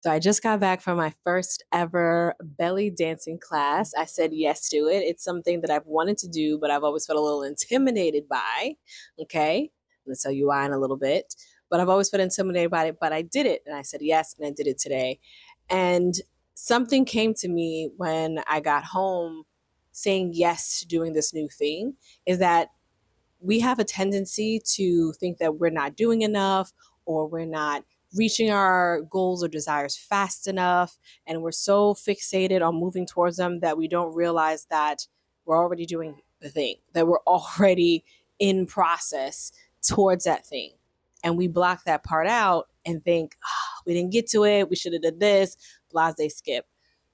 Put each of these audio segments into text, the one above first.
So I just got back from my first ever belly dancing class. I said yes to it. It's something that I've wanted to do, but I've always felt a little intimidated by. Okay. Let's tell you why in a little bit. But I've always felt intimidated by it, but I did it and I said yes and I did it today. And something came to me when I got home saying yes to doing this new thing is that we have a tendency to think that we're not doing enough or we're not reaching our goals or desires fast enough. And we're so fixated on moving towards them that we don't realize that we're already doing the thing, that we're already in process towards that thing. And we block that part out and think, oh, we didn't get to it. We should have done this, blase skip.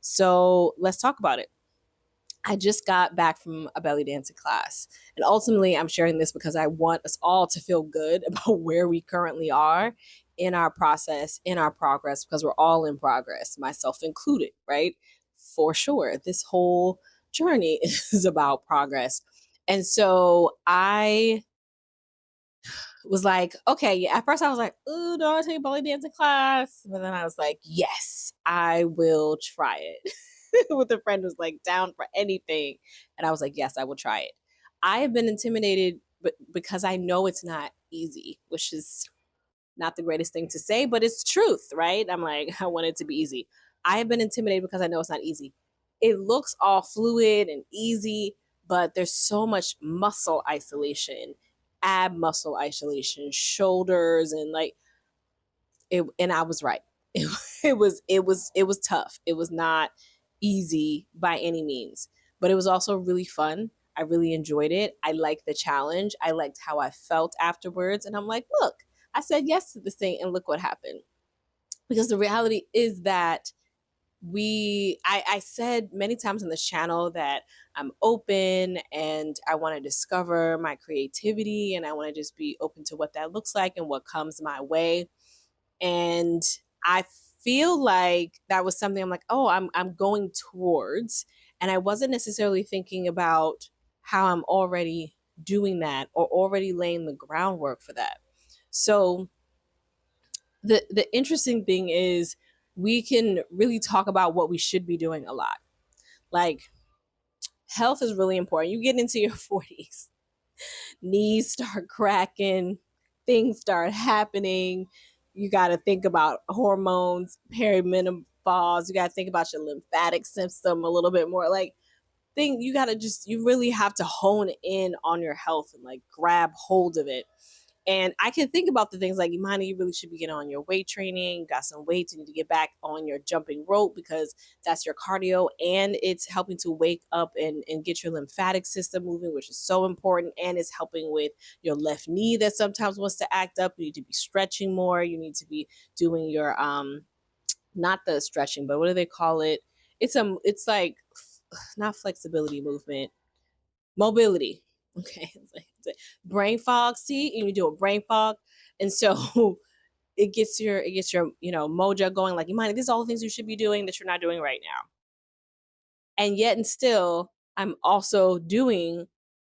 So let's talk about it. I just got back from a belly dancing class. And ultimately, I'm sharing this because I want us all to feel good about where we currently are in our process, in our progress, because we're all in progress, myself included, right? For sure. This whole journey is about progress. And so I was like, okay, yeah. At first I was like, ooh, do I take a belly dancing class? But then I was like, yes, I will try it. With a friend who's like down for anything. And I was like, yes, I will try it. I have been intimidated but because I know it's not easy, which is not the greatest thing to say, but it's truth, right? I'm like, I want it to be easy. I have been intimidated because I know it's not easy. It looks all fluid and easy, but there's so much muscle isolation, ab muscle isolation, shoulders, and like it. And I was right. It was tough. It was not easy by any means, but it was also really fun. I really enjoyed it. I liked the challenge. I liked how I felt afterwards. And I'm like, look, I said yes to this thing and look what happened. Because the reality is that I said many times on this channel that I'm open and I want to discover my creativity and I want to just be open to what that looks like and what comes my way. And I feel like that was something I'm like, oh, I'm going towards. And I wasn't necessarily thinking about how I'm already doing that or already laying the groundwork for that. So the interesting thing is we can really talk about what we should be doing a lot. Like health is really important. You get into your 40s, knees start cracking, things start happening. You got to think about hormones, perimenopause. You got to think about your lymphatic system a little bit more. Like, you got to you really have to hone in on your health and like grab hold of it. And I can think about the things like, Imani, you really should be getting on your weight training. You got some weight, you need to get back on your jumping rope because that's your cardio and it's helping to wake up and get your lymphatic system moving, which is so important. And it's helping with your left knee that sometimes wants to act up. You need to be stretching more. You need to be doing your, not the stretching, but what do they call it? It's like not flexibility movement, mobility. Okay. It's like brain fog. See, and you do a brain fog. And so it gets your, mojo going like, you might, these are all the things you should be doing that you're not doing right now. And yet and still, I'm also doing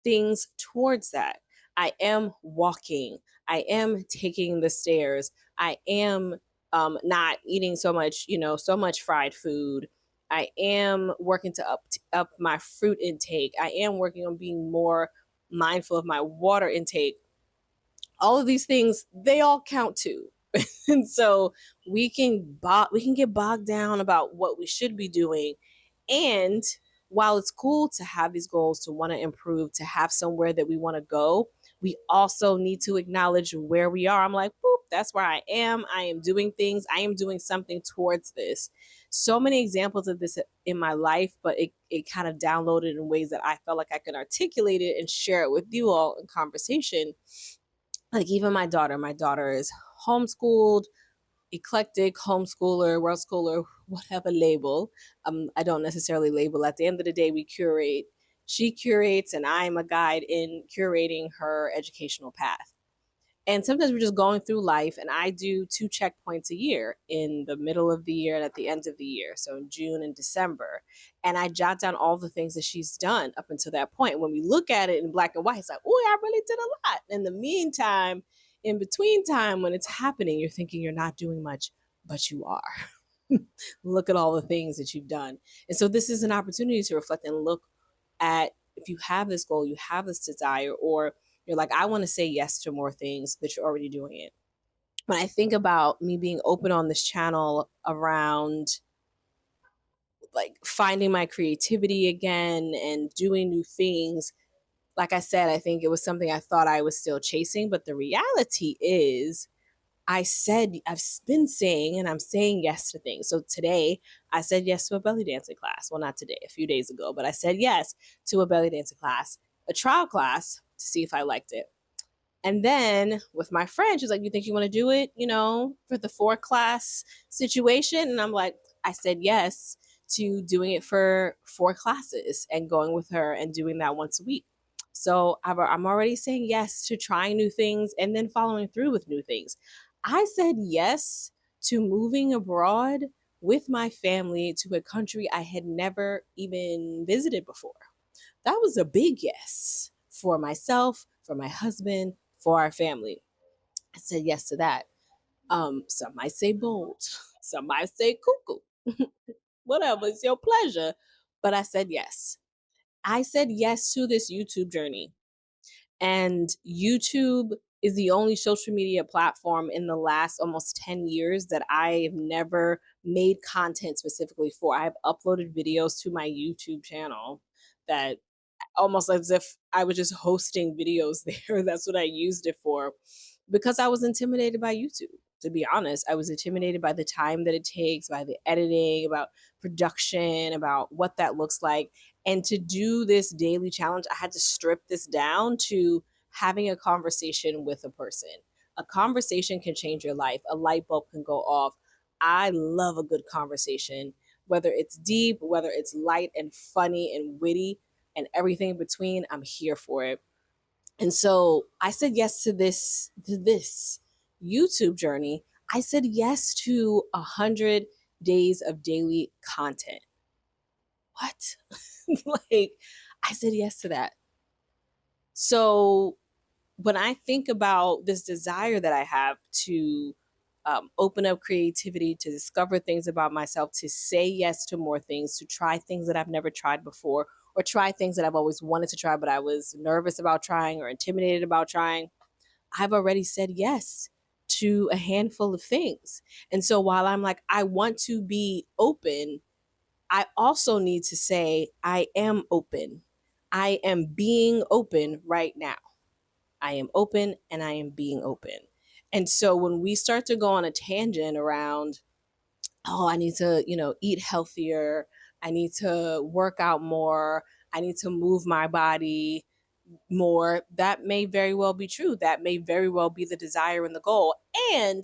things towards that. I am walking. I am taking the stairs. I am not eating so much fried food. I am working to up my fruit intake. I am working on being more mindful of my water intake. All of these things, they all count too. And so we can get bogged down about what we should be doing. And while it's cool to have these goals, to want to improve, to have somewhere that we want to go, we also need to acknowledge where we are. I'm like, boop, that's where I am. I am doing things. I am doing something towards this. So many examples of this in my life, but it kind of downloaded in ways that I felt like I could articulate it and share it with you all in conversation. Like even my daughter is homeschooled, eclectic homeschooler, world schooler, whatever label. I don't necessarily label. At the end of the day, we curate. She curates, and I'm a guide in curating her educational path. And sometimes we're just going through life, and I do 2 checkpoints a year in the middle of the year and at the end of the year. So in June and December. And I jot down all the things that she's done up until that point. When we look at it in black and white, it's like, oh, I really did a lot. In the meantime, in between time, when it's happening, you're thinking you're not doing much, but you are. Look at all the things that you've done. And so this is an opportunity to reflect and look at, if you have this goal, you have this desire, or you're like, I want to say yes to more things, that you're already doing it. When I think about me being open on this channel around like finding my creativity again and doing new things, like I said, I think it was something I thought I was still chasing. But the reality is, I've been saying, and I'm saying yes to things. So today I said yes to a belly dancing class. Well, not today, a few days ago, but I said yes to a belly dancing class, a trial class to see if I liked it. And then with my friend, she's like, you think you want to do it, for the 4 class situation? And I'm like, I said yes to doing it for 4 classes and going with her and doing that once a week. So I'm already saying yes to trying new things and then following through with new things. I said yes to moving abroad with my family to a country I had never even visited before. That was a big yes for myself, for my husband, for our family. I said yes to that. Some might say bold, some might say cuckoo. Whatever, it's your pleasure. But I said yes. I said yes to this YouTube journey. And YouTube is the only social media platform in the last almost 10 years that I have never made content specifically for. I've uploaded videos to my YouTube channel that almost as if I was just hosting videos there. That's what I used it for, because I was intimidated by YouTube. To be honest, I was intimidated by the time that it takes, by the editing, about production, about what that looks like. And to do this daily challenge, I had to strip this down to having a conversation with a person. A conversation can change your life, a light bulb can go off. I love a good conversation, whether it's deep, whether it's light and funny and witty and everything in between. I'm here for it. And so I said yes to this YouTube journey. I said yes to 100 days of daily content. What? Like, I said yes to that. So when I think about this desire that I have to open up creativity, to discover things about myself, to say yes to more things, to try things that I've never tried before, or try things that I've always wanted to try, but I was nervous about trying or intimidated about trying, I've already said yes to a handful of things. And so while I'm like, I want to be open, I also need to say, I am open. I am being open right now. I am open and I am being open. And so when we start to go on a tangent around, oh, I need to, eat healthier, I need to work out more, I need to move my body more, that may very well be true. That may very well be the desire and the goal. And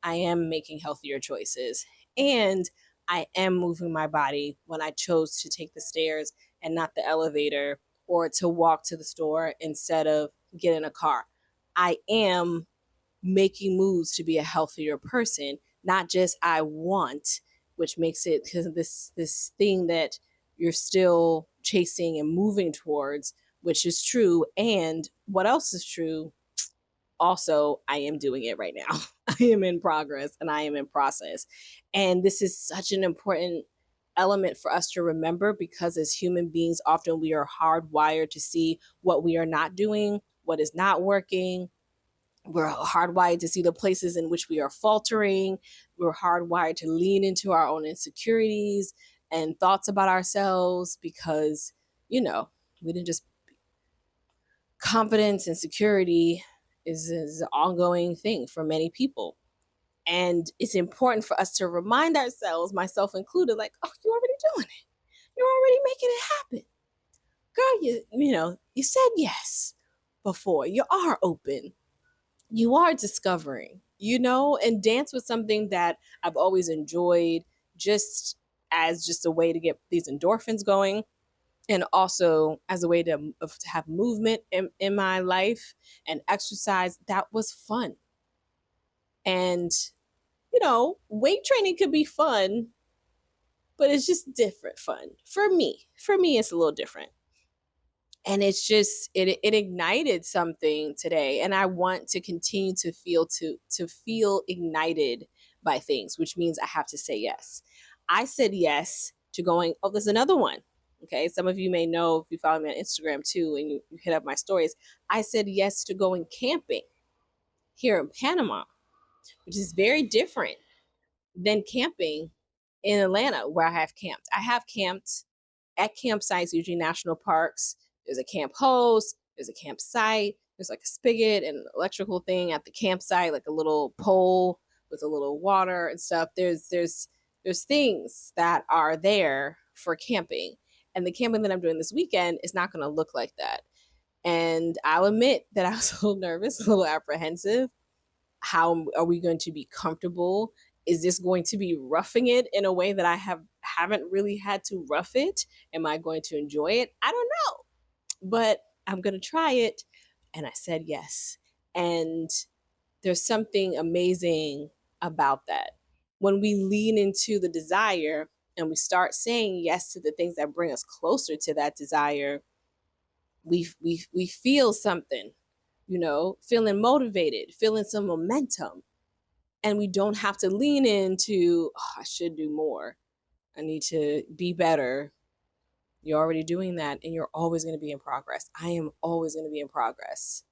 I am making healthier choices. And I am moving my body when I chose to take the stairs and not the elevator, or to walk to the store instead of get in a car. I am making moves to be a healthier person, not just I want, which makes it, because this thing that you're still chasing and moving towards, which is true. And what else is true? Also, I am doing it right now. I am in progress and I am in process. And this is such an important element for us to remember, because as human beings, often we are hardwired to see what we are not doing, what is not working. We're hardwired to see the places in which we are faltering. We're hardwired to lean into our own insecurities and thoughts about ourselves, because, we didn't just, confidence and security is an ongoing thing for many people. And it's important for us to remind ourselves, myself included, like, oh, you're already doing it. You're already making it happen. Girl, you said yes before. You are open. You are discovering, and dance was something that I've always enjoyed, just as just a way to get these endorphins going, and also as a way to have movement in my life and exercise. That was fun. And weight training could be fun, but it's just different fun for me. It's a little different. And it's just, it ignited something today, and I want to continue to feel ignited by things, which means I have to say yes. I said yes to going, oh, there's another one. Okay, some of you may know if you follow me on Instagram too and you hit up my stories. I said yes to going camping here in Panama, which is very different than camping in Atlanta, where I have camped. I have camped at campsites, usually national parks. There's a camp host, there's a campsite, there's like a spigot and electrical thing at the campsite, like a little pole with a little water and stuff. There's things that are there for camping. And the camping that I'm doing this weekend is not going to look like that. And I'll admit that I was a little nervous, a little apprehensive. How are we going to be comfortable? Is this going to be roughing it in a way that haven't really had to rough it? Am I going to enjoy it? I don't know, but I'm going to try it. And I said yes. And there's something amazing about that. When we lean into the desire and we start saying yes to the things that bring us closer to that desire, we feel something, feeling motivated, feeling some momentum. And we don't have to lean into, oh, I should do more. I need to be better. You're already doing that and you're always going to be in progress. I am always going to be in progress.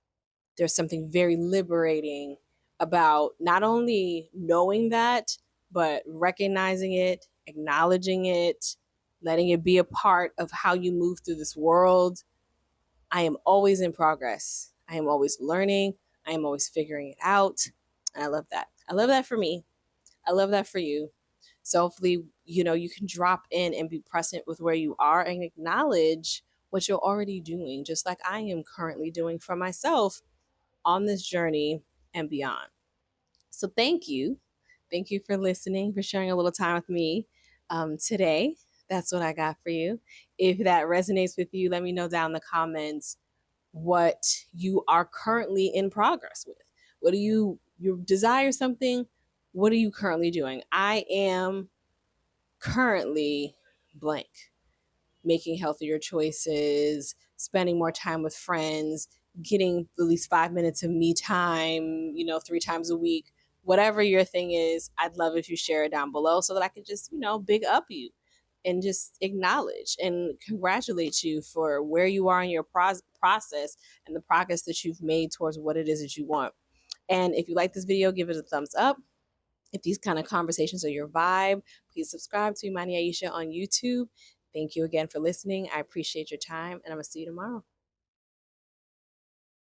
There's something very liberating about not only knowing that, but recognizing it, acknowledging it, letting it be a part of how you move through this world. I am always in progress. I am always learning. I am always figuring it out. And I love that. I love that for me. I love that for you. So hopefully, you can drop in and be present with where you are and acknowledge what you're already doing, just like I am currently doing for myself on this journey and beyond. So thank you. Thank you for listening, for sharing a little time with me today. That's what I got for you. If that resonates with you, let me know down in the comments what you are currently in progress with. What do you desire something? What are you currently doing? I am currently blank, making healthier choices, spending more time with friends, getting at least 5 minutes of me time, 3 times a week. Whatever your thing is, I'd love if you share it down below so that I could just, big up you and just acknowledge and congratulate you for where you are in your process and the progress that you've made towards what it is that you want. And if you like this video, give it a thumbs up. If these kind of conversations are your vibe, please subscribe to Imani Aisha on YouTube. Thank you again for listening. I appreciate your time, and I'm going to see you tomorrow.